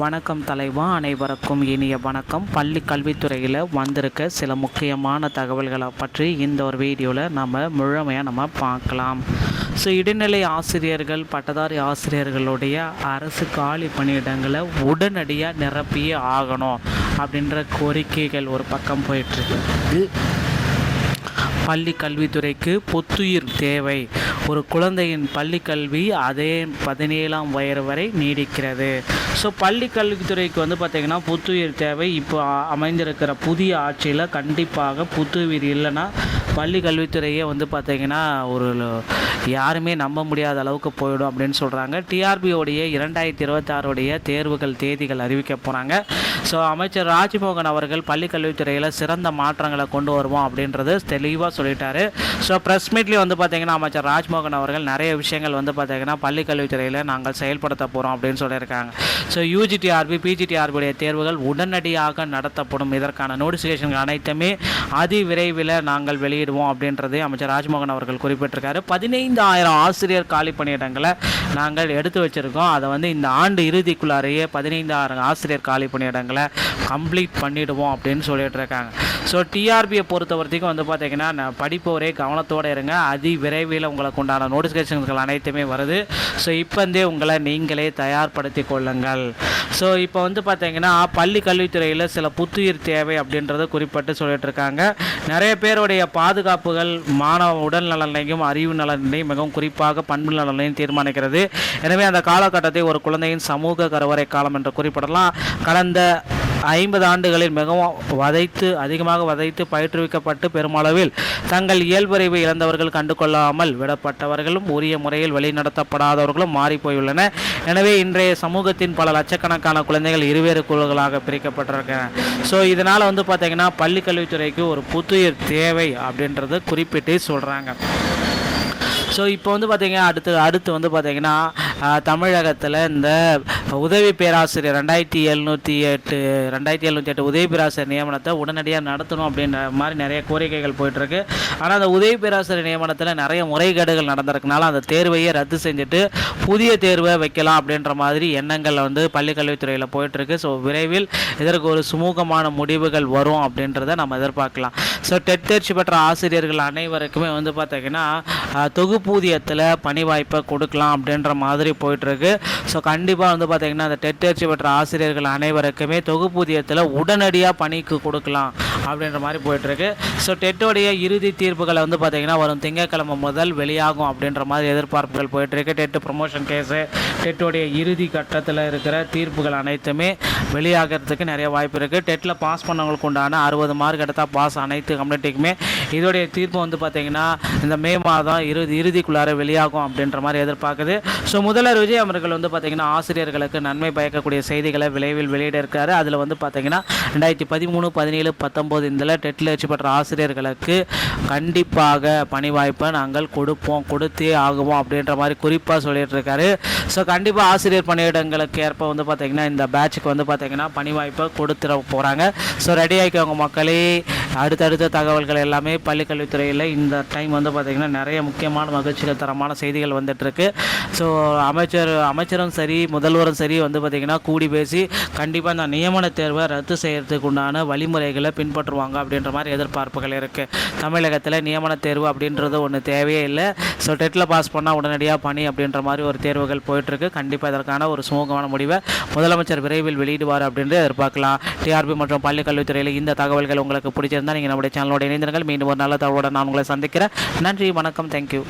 வணக்கம் தலைவா, அனைவருக்கும் இனிய வணக்கம். பள்ளி கல்வித்துறையில் வந்திருக்க சில முக்கியமான தகவல்களை பற்றி இந்த ஒரு வீடியோவில் முழுமையாக பார்க்கலாம். இடைநிலை ஆசிரியர்கள், பட்டதாரி ஆசிரியர்களுடைய அரசு காலி பணியிடங்களை உடனடியாக நிரப்பியே ஆகணும் அப்படின்ற கோரிக்கைகள் ஒரு பக்கம் போயிட்டுருக்கு. பள்ளி கல்வித்துறைக்கு புத்துயிர் தேவை. ஒரு குழந்தையின் பள்ளி கல்வி அதே 17ஆம் வயது வரை நீடிக்கிறது. பள்ளி கல்வித்துறைக்கு பார்த்திங்கன்னா புத்துயிர் தேவை. இப்போ அமைந்திருக்கிற புதிய ஆட்சியில் கண்டிப்பாக புத்துயிர் இல்லைன்னா பள்ளி கல்வித்துறையே பார்த்திங்கன்னா ஒரு யாருமே நம்ப முடியாத அளவுக்கு போயிடும் அப்படின்னு சொல்கிறாங்க. டிஆர்பியோடைய 2026 தேர்வுகள் தேதிகள் அறிவிக்க போகிறாங்க. அமைச்சர் ராஜ்மோகன் அவர்கள் பள்ளி கல்வித்துறையில் சிறந்த மாற்றங்களை கொண்டு வருவோம் அப்படின்றது தெளிவாக சொல்லிட்டாரு. ப்ரெஸ் மீட்லேயும் பார்த்திங்கன்னா அமைச்சர் ராஜ்மோகன் அவர்கள் நிறைய விஷயங்கள் பார்த்திங்கன்னா பள்ளி கல்வித்துறையில் நாங்கள் செயல்படுத்த போகிறோம் அப்படின்னு சொல்லியிருக்காங்க. யூஜிடிஆர்பி, பிஜிடிஆர்பியுடைய தேர்வுகள் உடனடியாக நடத்தப்படும். இதற்கான நோட்டிஃபிகேஷன்கள் அனைத்துமே அதி விரைவில் நாங்கள் வெளியிடுவோம் அப்படின்றது அமைச்சர் ராஜ்மோகன் அவர்கள் குறிப்பிட்டிருக்காரு. 15,000 ஆசிரியர் காலி பணியிடங்களை நாங்கள் எடுத்து வச்சுருக்கோம். அதை இந்த ஆண்டு இறுதிக்குள்ளாரையே 15,000 ஆசிரியர் காலி பணியிடங்களை கம்ப்ளீட் பண்ணிவிடுவோம் அப்படின்னு சொல்லிட்டு இருக்காங்க. டிஆர்பியை பொறுத்த வரைக்கும் பார்த்திங்கன்னா படிப்போரே கவனத்தோடு இருங்க. அதி விரைவில் உங்களுக்கு உண்டான நோட்டிஃபிகேஷன்கள் அனைத்துமே வருது. இப்போந்தே உங்களை நீங்களே தயார்படுத்தி கொள்ளுங்கள். இப்போ பார்த்திங்கன்னா பள்ளி கல்வித்துறையில் சில புத்துயிர் தேவை அப்படின்றத குறிப்பிட்டு சொல்லிட்டு இருக்காங்க. நிறைய பேருடைய பாதுகாப்புகள் மாணவ உடல் நலனையும் அறிவு நலனையும் மிகவும் குறிப்பாக பண்பு நலனையும் தீர்மானிக்கிறது. எனவே அந்த காலகட்டத்தை ஒரு குழந்தையின் சமூக கருவறை காலம் என்று குறிப்பிடலாம். கடந்த 50 ஆண்டுகளில் மிகவும் அதிகமாக வதைத்து பயிற்றுவிக்கப்பட்டு பெருமளவில் தங்கள் இயல்பறிவை இழந்தவர்கள், கண்டுகொள்ளாமல் விடப்பட்டவர்களும், உரிய முறையில் வழிநடத்தப்படாதவர்களும் மாறிப்போயுள்ளன. எனவே இன்றைய சமூகத்தின் பல லட்சக்கணக்கான குழந்தைகள் இருவேறு குழுக்களாக பிரிக்கப்பட்டிருக்கின்றன. இதனால் பார்த்திங்கன்னா பள்ளி கல்வித்துறைக்கு ஒரு புத்துயிர் தேவை அப்படின்றத குறிப்பிட்டு சொல்கிறாங்க. இப்போ பார்த்திங்கன்னா அடுத்து பார்த்திங்கன்னா தமிழகத்தில் இந்த உதவி பேராசிரியர் 2708 உதவி பேராசிரியர் நியமனத்தை உடனடியாக நடத்தணும் அப்படின்ற மாதிரி நிறைய கோரிக்கைகள் போயிட்டுருக்கு. ஆனால் அந்த உதவி பேராசிரியர் நியமனத்தில் நிறைய முறைகேடுகள் நடந்திருக்கனால அந்த தேர்வையே ரத்து செஞ்சுட்டு புதிய தேர்வை வைக்கலாம் அப்படின்ற மாதிரி எண்ணங்கள் பள்ளி கல்வித்துறையில் போயிட்டுருக்கு. விரைவில் இதற்கு ஒரு சுமூகமான முடிவுகள் வரும் அப்படின்றத நம்ம எதிர்பார்க்கலாம். டெட் தேர்ச்சி பெற்ற ஆசிரியர்கள் அனைவருக்குமே பார்த்திங்கன்னா தொகுப்பூதியத்தில் பணி வாய்ப்பை கொடுக்கலாம் அப்படின்ற மாதிரி போயிட்டுருக்கு. கண்டிப்பாக பார்த்திங்கன்னா அந்த டெட் தேர்ச்சி பெற்ற ஆசிரியர்கள் அனைவருக்குமே தொகுப்பூதியத்தில் உடனடியாக பணிக்கு கொடுக்கலாம் அப்படின்ற மாதிரி போயிட்டுருக்கு. டெட்டோடைய இறுதி தீர்ப்புகளை பார்த்திங்கன்னா வரும் திங்கட்கிழமை முதல் வெளியாகும் அப்படின்ற மாதிரி எதிர்பார்ப்புகள் போயிட்டுருக்கு. டெட் ப்ரொமோஷன் கேஸு, டெட்டோடைய இறுதி கட்டத்தில் இருக்கிற தீர்ப்புகள் அனைத்துமே வெளியாகிறதுக்கு நிறைய வாய்ப்பு இருக்குது. டெட்டில் பாஸ் பண்ணவங்களுக்கு உண்டான 60 மார்க் எடுத்தால் பாஸ் அனைத்து கம்யூனிட்டிக்குமே இதோடைய தீர்ப்பு பார்த்திங்கன்னா இந்த மே மாதம் இறுதிக்குள்ளார வெளியாகும் அப்படின்ற மாதிரி எதிர்பார்க்குது. முதல்வர் விஜய் அவர்கள் பார்த்திங்கன்னா ஆசிரியர்களுக்கு நன்மை பயக்கக்கூடிய செய்திகளை விரைவில் வெளியிட இருக்காரு. அதில் பார்த்திங்கன்னா 2013, 17, 19 இந்த டெட்டில் தேர்ச்சி பெற்ற ஆசிரியர்களுக்கு கண்டிப்பாக பணி வாய்ப்பை நாங்கள் கொடுத்தே ஆகுவோம் அப்படின்ற மாதிரி குறிப்பாக சொல்லிட்டு இருக்காரு. கண்டிப்பாக ஆசிரியர் பணியிடங்களுக்கு ஏற்ப பார்த்திங்கன்னா இந்த பேட்சுக்கு பார்த்திங்கன்னா பணி வாய்ப்பை கொடுத்துட போகிறாங்க. ரெடி ஆகிக்கவங்க மக்களே. அடுத்தடுத்த தகவல்கள் எல்லாமே பள்ளி கல்வித்துறையில் இந்த டைம் பார்த்திங்கன்னா நிறைய முக்கியமான மகிழ்ச்சிகள் தரமான செய்திகள் வந்துட்டுருக்கு. அமைச்சரும் சரி, முதல்வரும் சரி பார்த்திங்கன்னா கூடி பேசி கண்டிப்பாக இந்த நியமன தேர்வை ரத்து செய்யறதுக்கு உண்டான வழிமுறைகளை பின்பற்றுவாங்க அப்படின்ற மாதிரி எதிர்பார்ப்புகள் இருக்குது. தமிழகத்தில் நியமன தேர்வு அப்படின்றது ஒன்று தேவையே இல்லை. டெட்டில் பாஸ் பண்ணால் உடனடியாக பணி அப்படின்ற மாதிரி ஒரு தேர்வுகள் போயிட்டுருக்கு. கண்டிப்பாக இதற்கான ஒரு சுமூகமான முடிவை முதலமைச்சர் விரைவில் வெளியிடுவார் அப்படின்னு எதிர்பார்க்கலாம். டிஆர்பி மற்றும் பள்ளி கல்வித்துறையில் இந்த தகவல்கள் உங்களுக்கு பிடிச்சிருந்தால் நீங்கள் நம்முடைய சேனலோட இணைந்திருங்கள். மீண்டும் ஒரு நல்ல தகவலோடு நான் உங்களை சந்திக்கிறேன். நன்றி, வணக்கம், தேங்க்யூ.